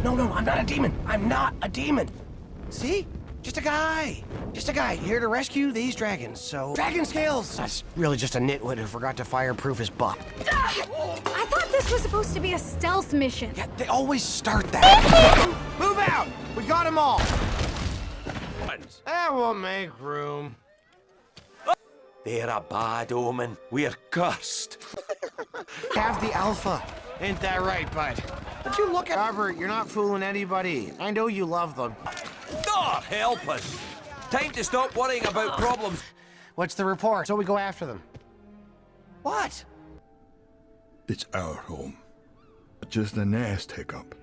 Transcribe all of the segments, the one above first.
No, I'm not a demon. I'm not a demon. See? Just a guy. Just a guy here to rescue these dragons, so... Dragon scales! That's really just a nitwit who forgot to fireproof his butt. I thought this was supposed to be a stealth mission. Yeah, they always start that. Move out! We got them all! That will make room. They're a bad omen. We're cursed. Have the alpha. Ain't that right, bud? But you look at Robert, you're not fooling anybody. I know you love them. God help us. Time to stop worrying about problems. What's the report? So we go after them. What? It's our home. Just a nest, Hiccup.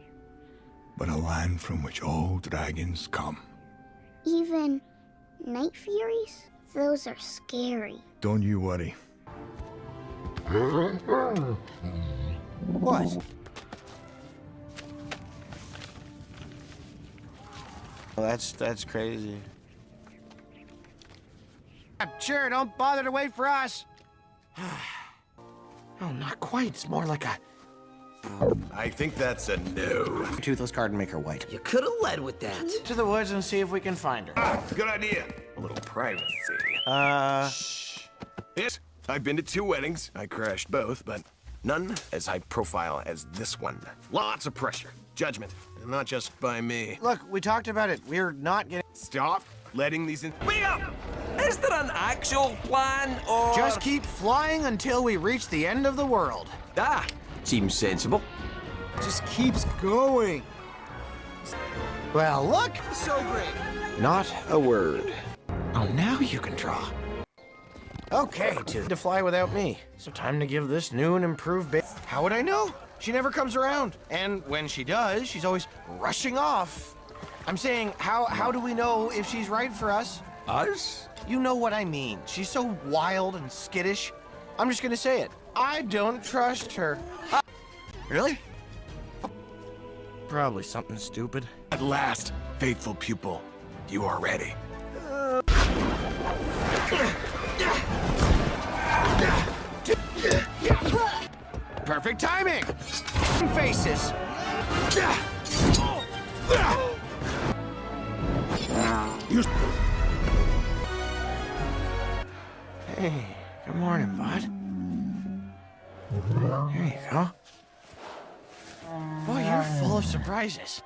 But a land from which all dragons come. Even night furies? Those are scary. Don't you worry. What? Well, that's crazy. Sure, don't bother to wait for us. Oh, not quite. It's more like a... I think that's a no. Toothless card and make her white. You could have led with that. To the woods and see if we can find her. Good idea. A little privacy. Shh. Yes, I've been to 2 weddings. I crashed both, but none as high profile as this one. Lots of pressure, judgment, and not just by me. Look, we talked about it. We're not getting... Stop letting these in. Wait up! Is there an actual plan, or... Just keep flying until we reach the end of the world. Ah, seems sensible. Just keeps going. Well, look. So great. Not a word. Oh, now you can draw. Okay, to fly without me. So time to give this new and improved babe. How would I know? She never comes around. And when she does, she's always rushing off. I'm saying, how do we know if she's right for us? Us? You know what I mean. She's so wild and skittish. I'm just gonna say it. I don't trust her. Really? Probably something stupid. At last, faithful pupil, you are ready. Perfect timing! Faces! Hey, good morning, bud. There you go. Boy, you're full of surprises.